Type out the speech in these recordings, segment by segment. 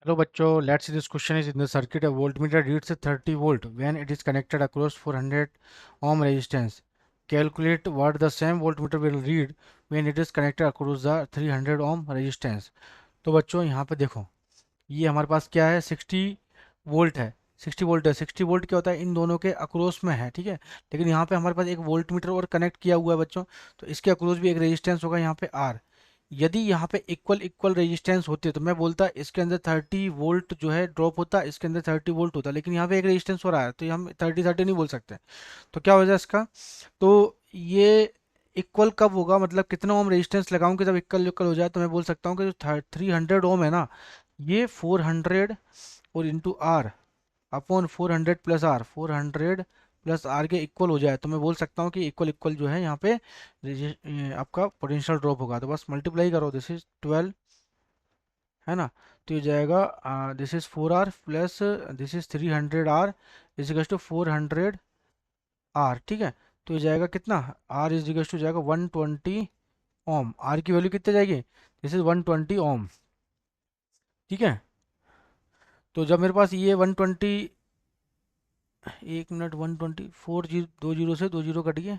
Hello bachcho, let's see this question is in the circuit a voltmeter reads a 30 volt when it is connected across 400 ohm resistance. Calculate what the same voltmeter will read when it is connected across the 300 ohm resistance. तो बच्चों यहाँ पे देखो, ये हमारे पास क्या है, 60 volt है। 60 वोल्ट है। 60 वोल्ट क्या होता है, इन दोनों के अक्रोस में है, ठीक है। लेकिन यहाँ पे हमारे पास एक वोल्ट मीटर और कनेक्ट किया हुआ है बच्चों, तो इसके अक्रोस भी एक रेजिस्टेंस होगा यहाँ पे आर। यदि यहाँ पे इक्वल इक्वल रेजिस्टेंस होते तो मैं बोलता इसके अंदर 30 वोल्ट जो है ड्रॉप होता, इसके अंदर 30 वोल्ट होता, लेकिन यहाँ पे एक रेजिस्टेंस हो रहा है तो हम 30 नहीं बोल सकते। तो क्या वजह इसका, तो ये इक्वल कब होगा, मतलब कितना ओम रेजिस्टेंस लगाऊं कि जब इक्वल इक्वल हो जाए, तो मैं बोल सकता हूँ कि जो 300 ओम है ना, ये 400 और into R upon 400 plus R, 400 plus R के इक्वल हो जाए, तो मैं बोल सकता हूँ कि इक्वल इक्वल जो है यहाँ पे आपका पोटेंशियल ड्रॉप होगा। तो बस मल्टीप्लाई करो, दिस इज 12, है ना। तो ये जाएगा this is 4 R plus this is 300 R is equal to 400 R, ठीक है। तो ये जाएगा कितना, आर इज इक्वल टू जाएगा 120 ओम। आर की वैल्यू कितने जाएगी, दिस इज 120 ओम, ठीक है। तो जब मेरे पास ये 120, एक मिनट, 120, 4 जीरो, 2 जीरो से 2 जीरो कट गए,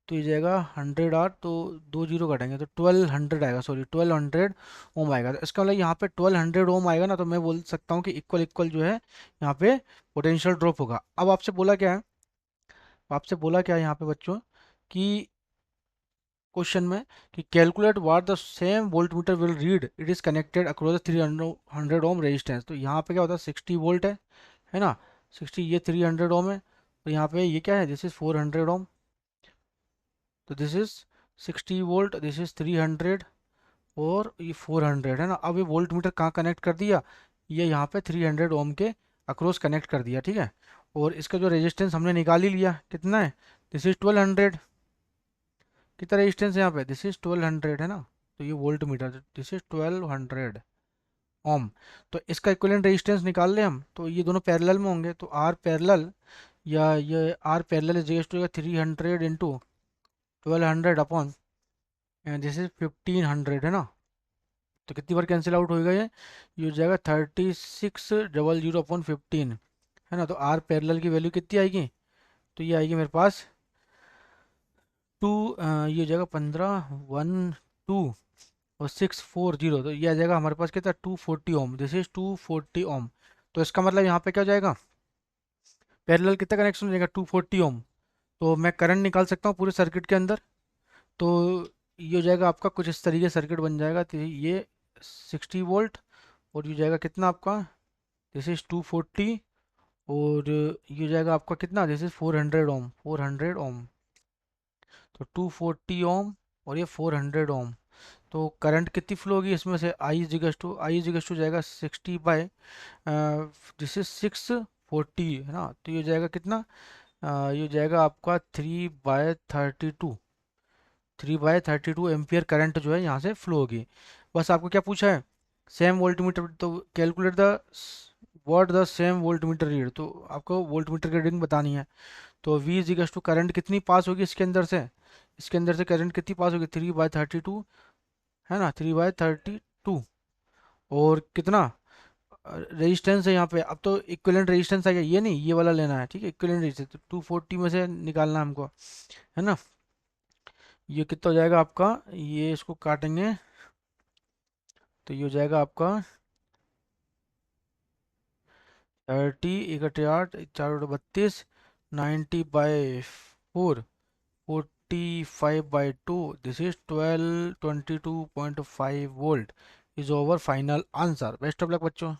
तो ये जाएगा 100 आर, तो 2 जीरो कटेंगे तो 1200 आएगा, सॉरी 1200 ओम आएगा। तो इसका मतलब यहाँ पे 1200 ओम आएगा ना, तो मैं बोल सकता हूँ कि इक्वल इक्वल जो है यहाँ पे पोटेंशियल ड्रॉप होगा। अब आपसे बोला क्या है, आपसे बोला क्या है यहाँ पे बच्चों, कि क्वेश्चन में कि calculate what the same volt meter will read it is connected across the 300 ohm resistance. तो यहाँ पे क्या होता है, 60 वोल्ट है ना। 60, ये 300 ओम है, तो यहाँ पे ये क्या है, दिस इज 400 ओम। तो this is 60 volt, this is 300 और ये 400 है ना। अब ये वोल्ट मीटर कहाँ कनेक्ट कर दिया, ये यहाँ पे 300 ओम के अक्रॉस कनेक्ट कर दिया, ठीक है। और इसका जो रेजिस्टेंस हमने निकाल ही लिया, कितना है, दिस इज 1200। कितना रेजिस्टेंस है यहाँ पे, दिस इज 1200, है ना। तो ये वोल्ट मीटर, दिस इज 1200 ओम। तो इसका इक्विवेलेंट रेजिस्टेंस निकाल ले हम, तो ये दोनों पैरेलल में होंगे, तो आर पैरेलल, या ये R parallel is equal to 300 into 1200 upon this is 1500, है ना। तो कितनी बार कैंसिल आउट होएगा ये हो जाएगा 3600 अपॉन 15, है ना। तो आर पैरेलल की वैल्यू कितनी आएगी, तो ये आएगी मेरे पास टू, ये हो जाएगा 15, 1, 2 और 640, तो ये आ जाएगा हमारे पास कितना, 240 ओम, दिस इज 240 ओम। तो इसका मतलब यहाँ पे क्या हो जाएगा, पैरेलल कितना कनेक्शन हो जाएगा, 240 ओम। तो मैं करंट निकाल सकता हूँ पूरे सर्किट के अंदर। तो ये हो जाएगा आपका कुछ इस तरीके सर्किट बन जाएगा। तो ये 60 वोल्ट और ये हो जाएगा कितना आपका, दिस इज 240, और ये हो जाएगा आपका कितना, दिस इज 400 ओम, 400 ओम। तो 240 ओम और ये 400 ओम। तो करंट कितनी फ्लो होगी इसमें से, आई इजिकस टू जाएगा 60 बाय दिस इज 640, है ना। तो ये हो जाएगा कितना, ये हो जाएगा आपका 3/32, 3/32 एम्पियर करंट जो है यहाँ से फ्लो होगी। बस आपको क्या पूछा है, सेम वोल्ट मीटर, तो calculate the what the same volt meter read, तो आपको वोल्ट मीटर की रीडिंग बतानी है। तो V इजिकल्स टू करंट कितनी पास होगी इसके अंदर से, इसके अंदर से करंट कितनी पास होगी, 3/32, है ना, 3/32। और कितना रेजिस्टेंस है यहाँ पे, अब तो इक्विवेलेंट रेजिस्टेंस आ गया, ये नहीं, ये वाला लेना है, ठीक है। इक्विवेलेंट रेजिस्टेंस तो 240 में से निकालना है हमको, है ना। ये कितना हो जाएगा आपका, ये इसको काटेंगे, तो ये हो जाएगा आपका 30, 1 8, 4 32, 90/4, 45/2, this is 1222.5 volt is over final answer. Best of luck बच्चों।